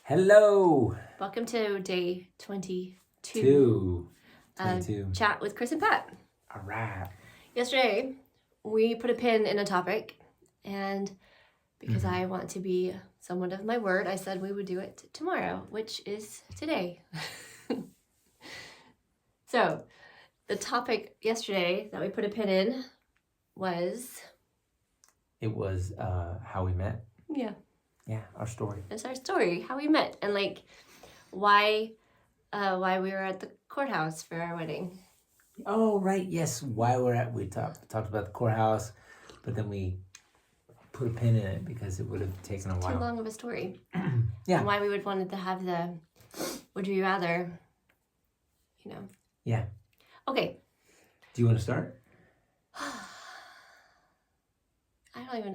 Hello. Welcome to day 22 22. Chat with Chris and Pat. All right. Yesterday, we put a pin in a topic, and because I want to be someone of my word, I said we would do it tomorrow, which is today. So, the topic yesterday that we put a pin in was... It was how we met. Yeah. Yeah, our story. It's our story, how we met, and like why we were at the courthouse for our wedding. Oh, right. Yes. We talked about the courthouse, but then we put a pin in it because it would have taken a while. Too long of a story. Yeah. And why we would wanted to have the would you rather, Yeah. Okay. Do you want to start?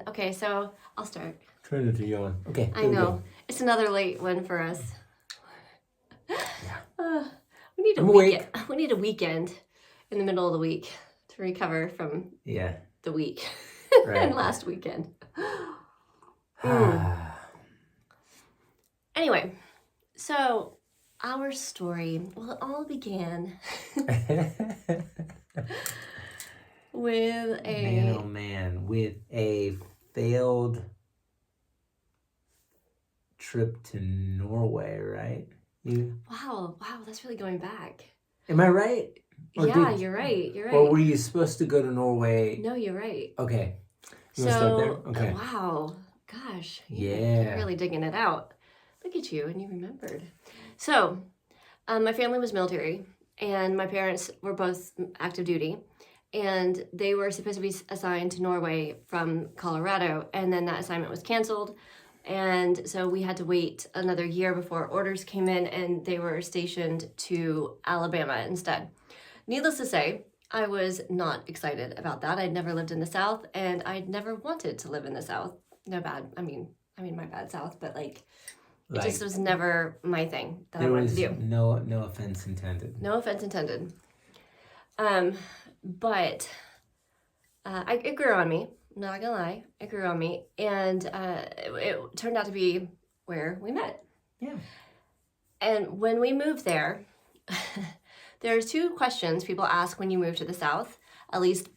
Okay, so I'll start. Turn it to you on. Okay. I know. It's another late one for us. Yeah. We need a weekend in the middle of the week to recover from the week. Right. And last weekend. Anyway, so our story, well, it all began with with a failed trip to Norway, right? Wow, that's really going back. Am I right? You're right. Or were you supposed to go to Norway? No, you're right. Okay. You want to start there? Okay. Wow. Gosh. Yeah. You're really digging it out. Look at you, and you remembered. So, my family was military, and my parents were both active duty, and they were supposed to be assigned to Norway from Colorado, and then that assignment was canceled, and so we had to wait another year before orders came in, and they were stationed to Alabama instead. Needless to say, I was not excited about that. I'd never lived in the South, and I'd never wanted to live in the South. No bad, I mean my bad South, but it just was never my thing that I wanted to do. No offense intended. No offense intended. But it grew on me. I'm not gonna lie, it grew on me, and it turned out to be where we met. Yeah. And when we moved there, there's two questions people ask when you move to the South. At least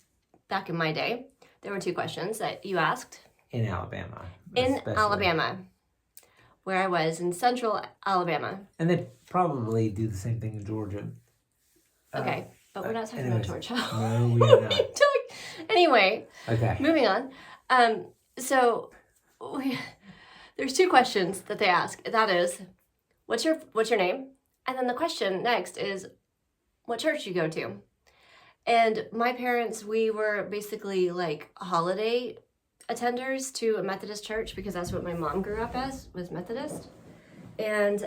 back in my day, there were two questions that you asked. In Alabama. Alabama, where I was in central Alabama. And they probably do the same thing in Georgia. Okay, but we're not talking about Georgia. No, we are not. Anyway, okay. Moving on. There's two questions that they ask. That is, what's your name? And then the question next is, what church you go to? And my parents, we were basically like holiday attenders to a Methodist church because that's what my mom grew up as, was Methodist. And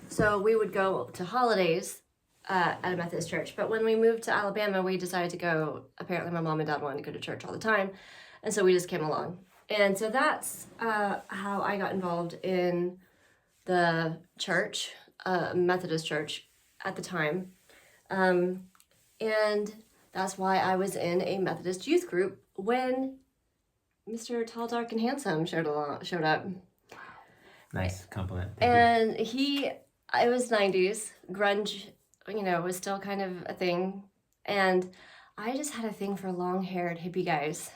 so we would go to holidays at a Methodist church. But when we moved to Alabama, we decided to go, apparently my mom and dad wanted to go to church all the time. And so we just came along. And so that's how I got involved in the church, Methodist church at the time. And that's why I was in a Methodist youth group when Mr. Tall, Dark, and Handsome showed up. Wow. Nice compliment. And it was 90s. Grunge, was still kind of a thing. And I just had a thing for long-haired hippie guys.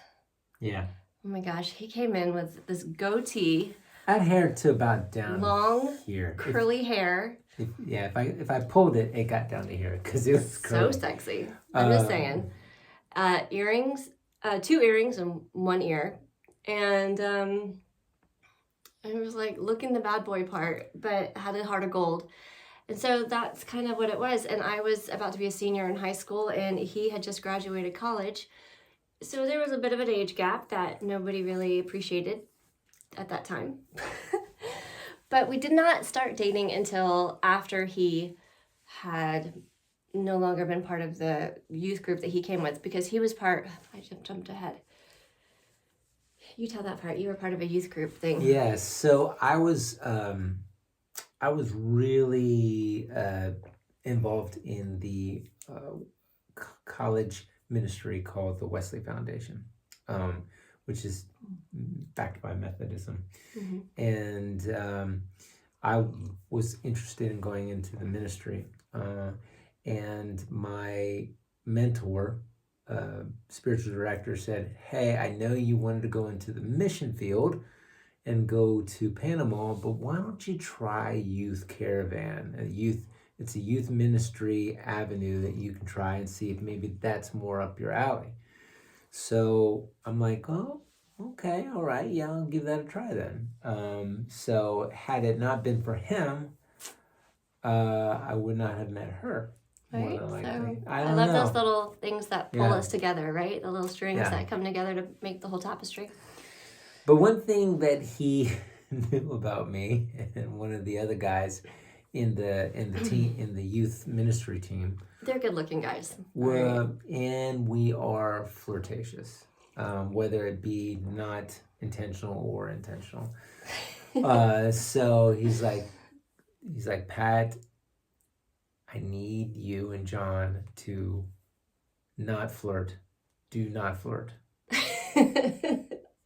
Yeah. Oh my gosh, he came in with this goatee. I had hair to about down long, here. Curly hair. If I pulled it, it got down to here because it was curly. So sexy. I'm just saying. Earrings, 2 earrings in one ear. And it was like looking the bad boy part, but had a heart of gold. And so that's kind of what it was. And I was about to be a senior in high school, and he had just graduated college. So there was a bit of an age gap that nobody really appreciated at that time. But we did not start dating until after he had no longer been part of the youth group that he came with, because he was I jumped ahead. You tell that part. You were part of a youth group thing. Yeah, so I was really involved in the college ministry called the Wesley Foundation, which is backed by Methodism. Mm-hmm. And I was interested in going into the ministry, and my mentor, spiritual director, said, "Hey, I know you wanted to go into the mission field and go to Panama, but why don't you try Youth Caravan? It's a youth ministry avenue that you can try and see if maybe that's more up your alley." So I'm like, "Oh, okay, all right, yeah, I'll give that a try then." So had it not been for him, I would not have met her. More Right? than likely. So I I don't love know. those little things that pull Yeah. us together, right? The little strings Yeah. that come together to make the whole tapestry. But one thing that he knew about me and one of the other guys in the team, in the youth ministry team, They're good looking guys. were, and we are flirtatious, whether it be not intentional or intentional. So he's like, "Pat, I need you and John to not flirt. Do not flirt.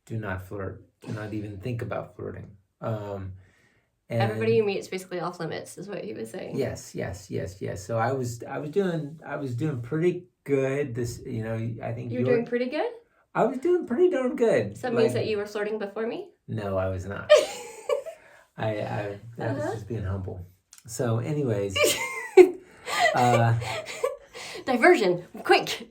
Do not flirt. Do not even think about flirting." And Everybody you meet is basically off limits, is what he was saying. yes. So I was doing pretty good. This, I think You were doing pretty good? I was doing pretty darn good. So that means that you were flirting before me? No, I was not. I was just being humble. So, anyways, Diversion, quick.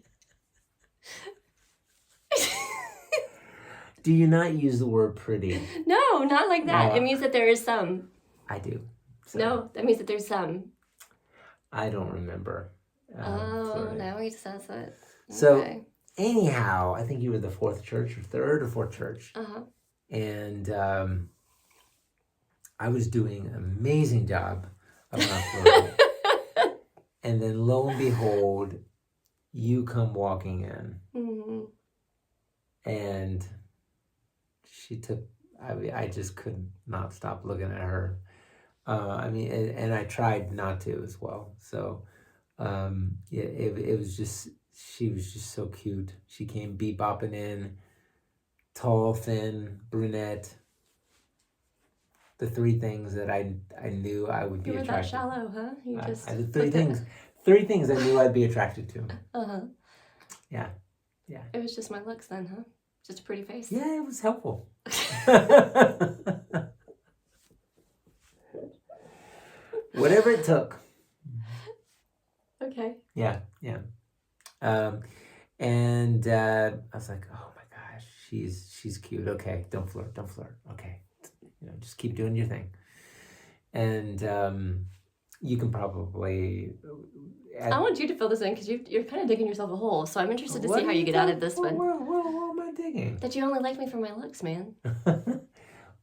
do you not use the word pretty? No, not like that. No, It means that there is some. I do. So No, that means that there's some. I don't remember. Flirting. Now he says it. So, Okay. anyhow, I think you were the third or fourth church. Uh-huh. And I was doing an amazing job of not flirting. And then lo and behold, you come walking in. Mm-hmm. And she took, I just could not stop looking at her. And I tried not to as well. So, it was just, she was just so cute. She came bebopping in, tall, thin, brunette. The three things that I knew I would be You were attracted. that shallow, huh? You just. I did three things. Three things I knew I'd be attracted to. Uh-huh. Yeah. It was just my looks then, huh? Just a pretty face. Yeah, it was helpful. Whatever it took. Okay. Yeah. And I was like, "Oh my gosh, she's cute. Okay, don't flirt. Okay, just keep doing your thing." And you can probably. I want you to fill this in because you're kind of digging yourself a hole. So I'm interested to see how you get out of this one. What am I digging? That you only like me for my looks, man.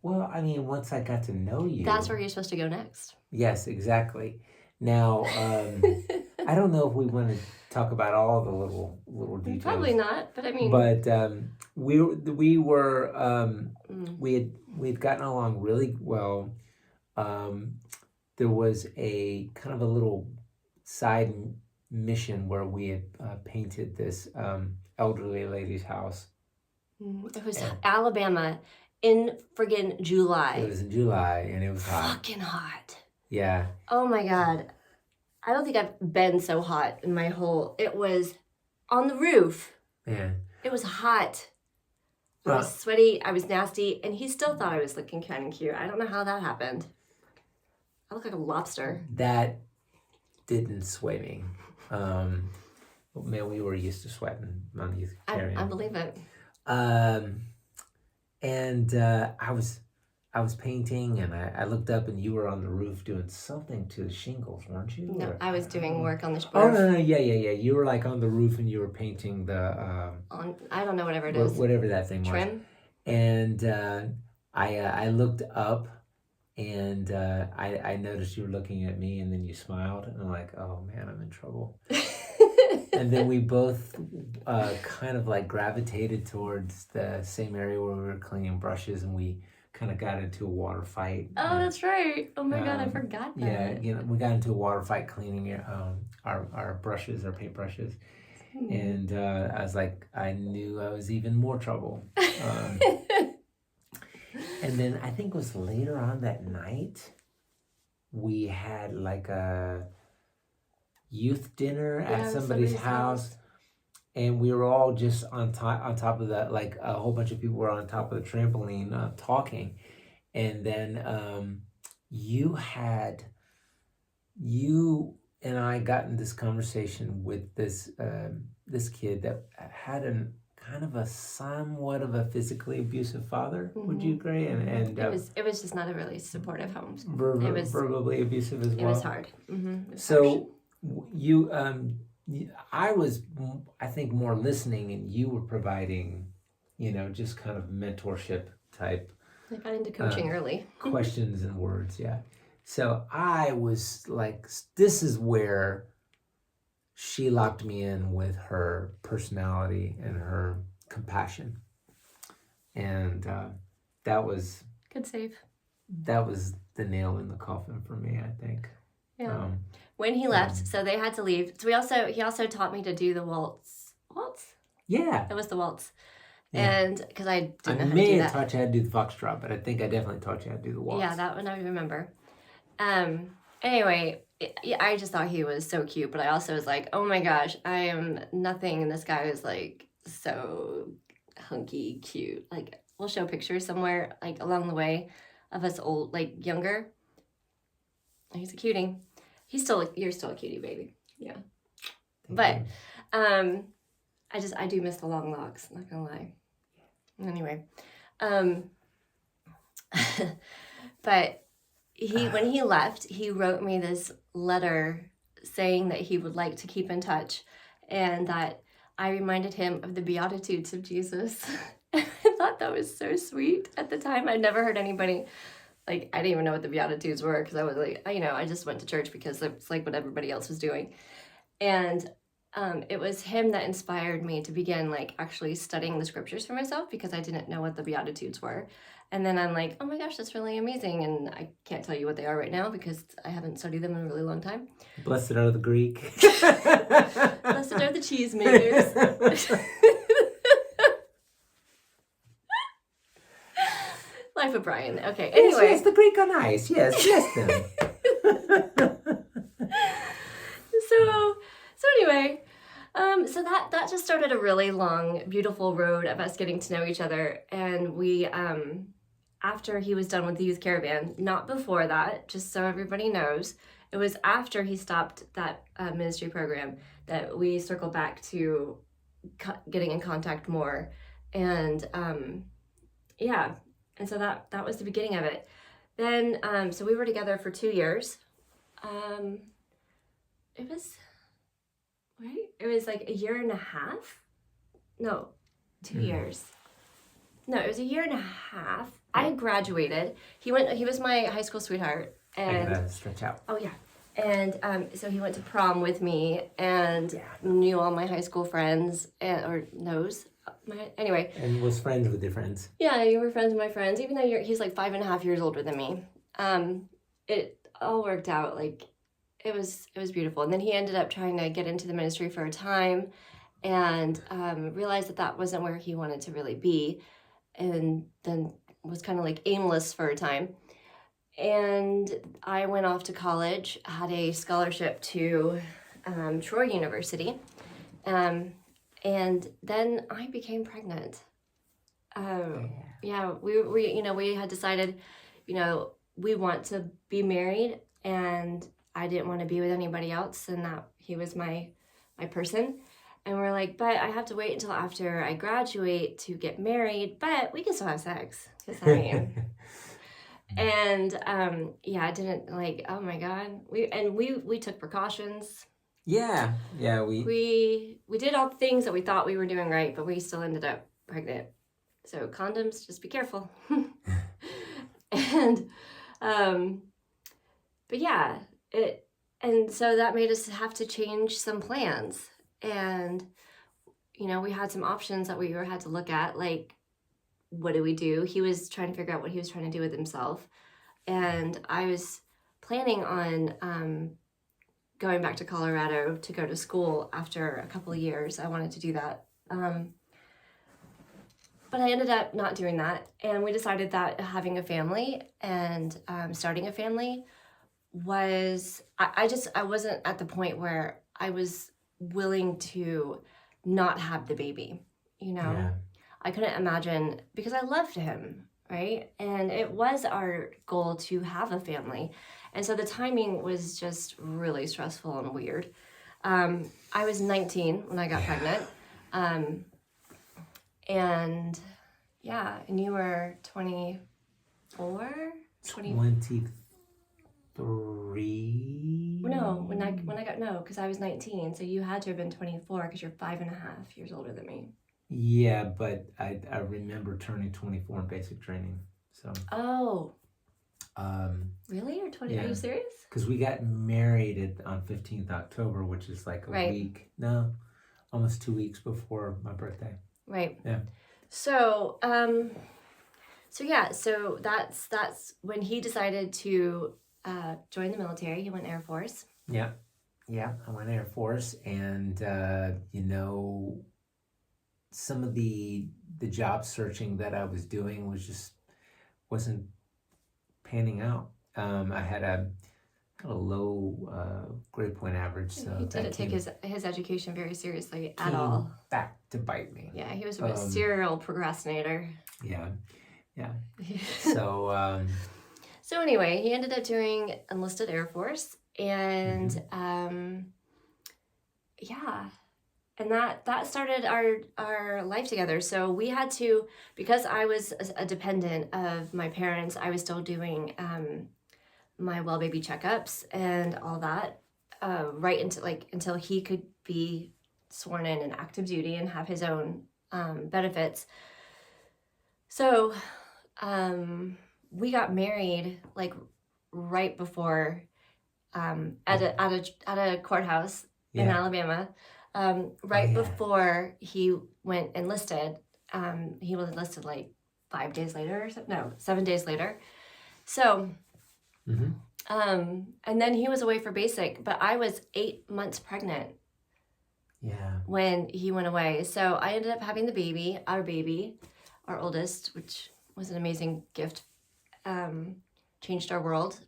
Well, I mean, once I got to know you. That's where you're supposed to go next. Yes, exactly. Now, I don't know if we want to talk about all the little details. Probably not, but I mean. But we had gotten along really well. There was a kind of a little side mission where we had painted this elderly lady's house. It was Alabama in friggin' July. It was in July and it was hot. Fucking hot. Yeah. Oh my God. I don't think I've been so hot in my whole. It was on the roof. Yeah. It was hot. I was sweaty. I was nasty. And he still thought I was looking kind of cute. I don't know how that happened. I look like a lobster. That didn't sway me. Man, we were used to sweating on youth carrying. I believe it. And I was painting, and I looked up, and you were on the roof doing something to the shingles, weren't you? No, I was doing work on the roof. Oh no, yeah. You were like on the roof, and you were painting the I don't know, whatever it is. Whatever that thing was. Trim. And I looked up, and I noticed you were looking at me, and then you smiled, and I'm like, oh man, I'm in trouble. And then we both kind of like gravitated towards the same area where we were cleaning brushes, and we kind of got into a water fight. Oh, that's right. Oh my God, I forgot that. Yeah, we got into a water fight cleaning our brushes, our paint brushes. And I was like, I knew I was even more trouble. And then I think it was later on that night, we had like a youth dinner Yeah, at it was somebody's somebody's house, and we were all just on top of that. Like a whole bunch of people were on top of the trampoline talking, and then you had you and I got in this conversation with this kid that had an kind of a somewhat of a physically abusive father. Would you agree? And It was just not a really supportive home. verbally abusive as well. It was hard. It was So harsh. I was, I think, more listening, and you were providing, just kind of mentorship type I got into coaching early. questions and words. Yeah. So I was like, this is where she locked me in with her personality and her compassion, and that was Good save. the nail in the coffin for me, I think. Yeah. When he left, so they had to leave. So he also taught me to do the waltz. Waltz? Yeah. It was the waltz. Yeah. And because I didn't know how to may do have that. taught you how to do the foxtrot, but I think I definitely taught you how to do the waltz. Yeah, that one I remember. Anyway, I just thought he was so cute, but I also was like, oh my gosh, I am nothing, and this guy is like so hunky cute. Like, we'll show pictures somewhere like along the way of us old, like younger. He's a cutie. You're still a cutie, baby. Yeah. But I do miss the long locks, not gonna lie. Anyway. But when he left, he wrote me this letter saying that he would like to keep in touch and that I reminded him of the Beatitudes of Jesus. I thought that was so sweet. At the time, I'd never heard anybody, like, I didn't even know what the Beatitudes were because I was like, I just went to church because it's like what everybody else was doing. And it was him that inspired me to begin like actually studying the scriptures for myself because I didn't know what the Beatitudes were. And then I'm like, oh my gosh, that's really amazing. And I can't tell you what they are right now because I haven't studied them in a really long time. Blessed are the Greek. Blessed are the cheesemakers. Life of Brian. Okay, anyway. Yes, the Greek on ice. Yes, bless them. So anyway, so that just started a really long, beautiful road of us getting to know each other. And we, after he was done with the youth caravan, not before that, just so everybody knows, it was after he stopped that ministry program that we circled back to getting in contact more. And yeah, and so that was the beginning of it. Then, so we were together for 2 years. It was, right? It was like a year and a half? No, 2 years. No, it was a year and a half. I graduated. He was my high school sweetheart. And I gotta stretch out. Oh, yeah. And so he went to prom with me and knew all my high school friends, anyway. And was friends with your friends. Yeah, you were friends with my friends, even though he's like 5.5 years older than me. It all worked out. Like, it was beautiful. And then he ended up trying to get into the ministry for a time and realized that wasn't where he wanted to really be. And then was kind of like aimless for a time. And I went off to college, had a scholarship to Troy University. And then I became pregnant. Yeah, we had decided, we want to be married, and I didn't want to be with anybody else, and that he was my person. And we're like, but I have to wait until after I graduate to get married, but we can still have sex. And I didn't like, oh my God. We took precautions. Yeah, we did all the things that we thought we were doing right, but we still ended up pregnant. So condoms, just be careful. And but yeah, and so that made us have to change some plans. And we had some options that we had to look at, like, what do we do? He was trying to figure out what he was trying to do with himself. And I was planning on going back to Colorado to go to school after a couple of years. I wanted to do that. But I ended up not doing that. And we decided that having a family and starting a family was I wasn't at the point where I was willing to not have the baby, you know. Yeah. I couldn't imagine, because I loved him, right? And it was our goal to have a family. And so the timing was just really stressful and weird. I was 19 when I got pregnant. And yeah, and you were 24? 23. No, when I got, no, because I was 19. So you had to have been 24 because you're 5.5 years older than me. Yeah, but I remember turning 24 in basic training. So. Oh. Really? Or 20? Yeah. Are you serious? Because we got married on 15th October, which is like a week. No, almost 2 weeks before my birthday. Right. Yeah. So, so that's when he decided to join the military. He went Air Force. Yeah. I went Air Force, and some of the job searching that I was doing wasn't panning out. I had a low grade point average, so he didn't take his education very seriously at came all. Back to bite me. Yeah, he was a serial procrastinator. Yeah. So. So anyway, he ended up doing enlisted Air Force, and and that started our life together. So we had to, because I was a dependent of my parents, I was still doing my well baby checkups and all that, right until he could be sworn in active duty and have his own benefits. So we got married like right before at a courthouse in Alabama. Before he went enlisted. He was enlisted like 5 days later or something. No, 7 days later. So, and then he was away for basic, but I was 8 months pregnant. Yeah. When he went away. So I ended up having the baby, our oldest, which was an amazing gift. Changed our world,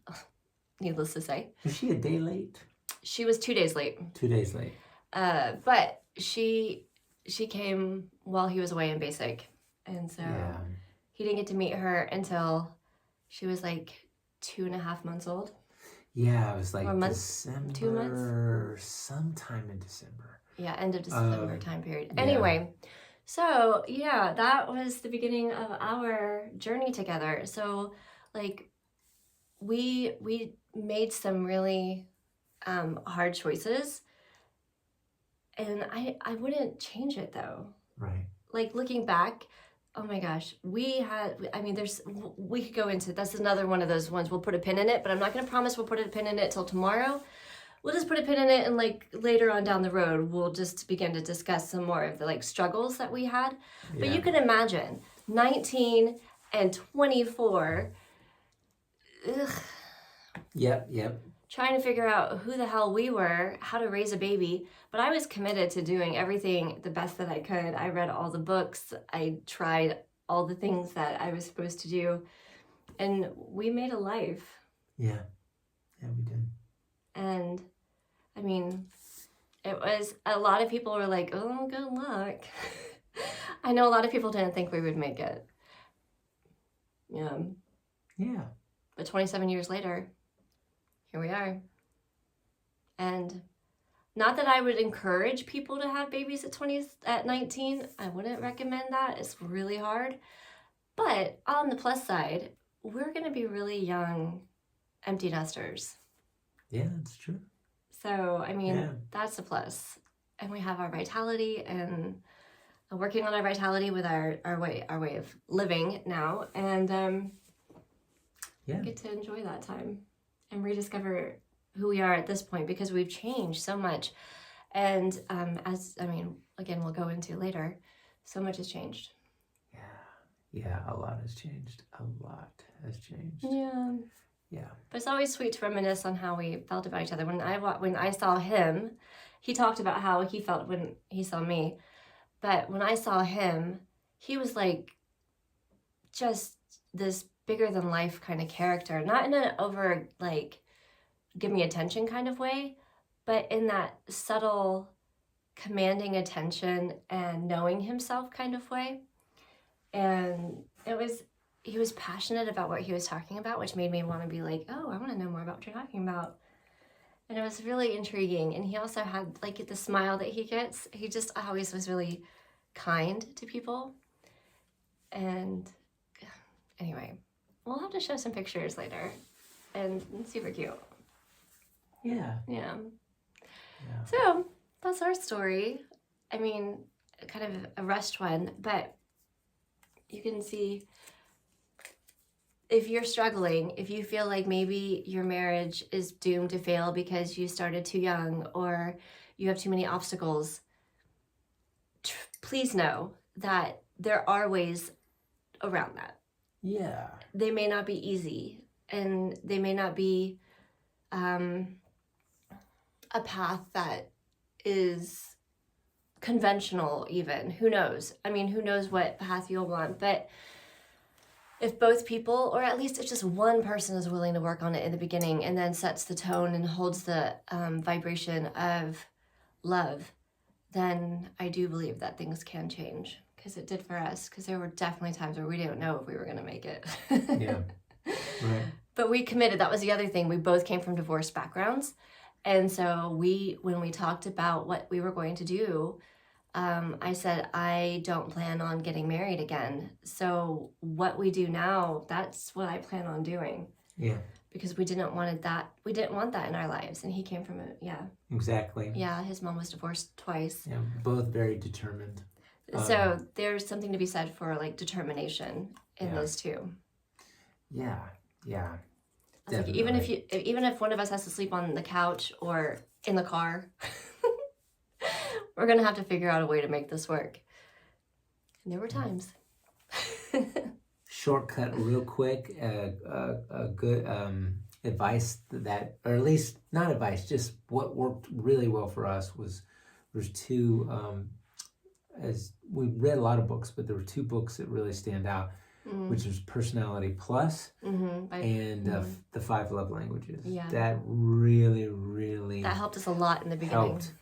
needless to say. Was she a day late? She was 2 days late. 2 days late. But she came while he was away in basic, and so he didn't get to meet her until she was like 2.5 months old. Yeah, it was like December, 2 months, sometime in December. Yeah, end of December time period. Anyway, so yeah, that was the beginning of our journey together. So like we made some really hard choices. And I wouldn't change it though. Right. Like looking back, oh my gosh, we could go into, that's another one of those ones. We'll put a pin in it, but I'm not going to promise we'll put a pin in it till tomorrow. We'll just put a pin in it, and like later on down the road, we'll just begin to discuss some more of the like struggles that we had. Yeah. But you can imagine 19 and 24. Ugh. Yep. Trying to figure out who the hell we were, how to raise a baby. But I was committed to doing everything the best that I could. I read all the books. I tried all the things that I was supposed to do. And we made a life. Yeah, we did. And I mean, it was, a lot of people were like, oh, good luck. I know a lot of people didn't think we would make it. Yeah. But 27 years later, here we are. And not that I would encourage people to have babies at 19. I wouldn't recommend that. It's really hard. But on the plus side, we're going to be really young empty nesters. Yeah, that's true. So, I mean, that's a plus. And we have our vitality, and working on our vitality with our way of living now. And get to enjoy that time and rediscover who we are at this point, because we've changed so much. And again, we'll go into later, so much has changed. Yeah, a lot has changed. Yeah. But it's always sweet to reminisce on how we felt about each other. When I saw him, he talked about how he felt when he saw me. But when I saw him, he was like just this bigger than life kind of character. Not in an over like give me attention kind of way, but in that subtle, commanding attention and knowing himself kind of way. And he was passionate about what he was talking about, which made me want to be like, oh, I want to know more about what you're talking about. And it was really intriguing. And he also had like the smile that he gets. He just always was really kind to people. And anyway, we'll have to show some pictures later. And super cute. Yeah. Yeah. So that's our story. I mean, kind of a rushed one, but you can see if you're struggling, if you feel like maybe your marriage is doomed to fail because you started too young or you have too many obstacles, please know that there are ways around that. Yeah. They may not be easy, and they may not be a path that is conventional even. Who knows? I mean, who knows what path you'll want, but if both people, or at least if just one person is willing to work on it in the beginning and then sets the tone and holds the vibration of love, then I do believe that things can change, because it did for us, because there were definitely times where we didn't know if we were going to make it. Yeah. Right. But we committed. That was the other thing. We both came from divorced backgrounds. And so when we talked about what we were going to do, I said, I don't plan on getting married again. So what we do now, that's what I plan on doing. Yeah. Because we didn't want that. We didn't want that in our lives. And he came from it. Yeah. Exactly. Yeah. His mom was divorced twice. Yeah. Both very determined. So there's something to be said for like determination in those two. Yeah. Yeah. Like, even if one of us has to sleep on the couch or in the car, we're gonna have to figure out a way to make this work. And there were times. Shortcut real quick, a good advice that, or at least not advice, just what worked really well for us there's two, as we read a lot of books, but there were two books that really stand out, which is Personality Plus and the 5 Love Languages. Yeah. That really that helped us a lot in the beginning. helped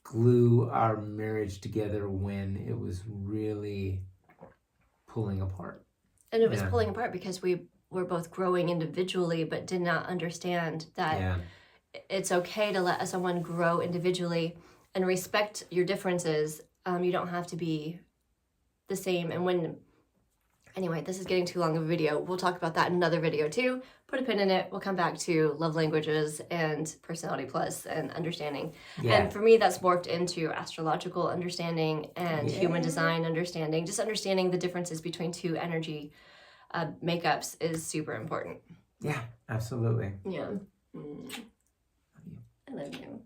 glue our marriage together when it was really pulling apart. And it was pulling apart because we were both growing individually, but did not understand that it's okay to let someone grow individually and respect your differences. You don't have to be the same. And anyway, this is getting too long of a video. We'll talk about that in another video too. Put a pin in it. We'll come back to love languages and Personality Plus and understanding. Yeah. And for me, that's morphed into astrological understanding and human design understanding. Just understanding the differences between two energy makeups is super important. Yeah, absolutely. Yeah. I love you.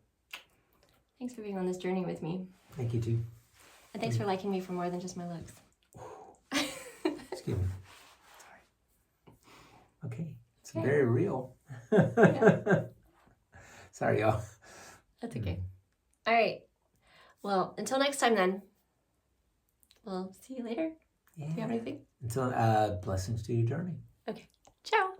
Thanks for being on this journey with me. Thank you too. And thanks for liking me for more than just my looks. Excuse me. Sorry. Okay. It's very real. Sorry, y'all. That's okay. All right. Well, until next time then. We'll see you later. Yeah. Do you have anything? Until blessings to your journey. Okay. Ciao.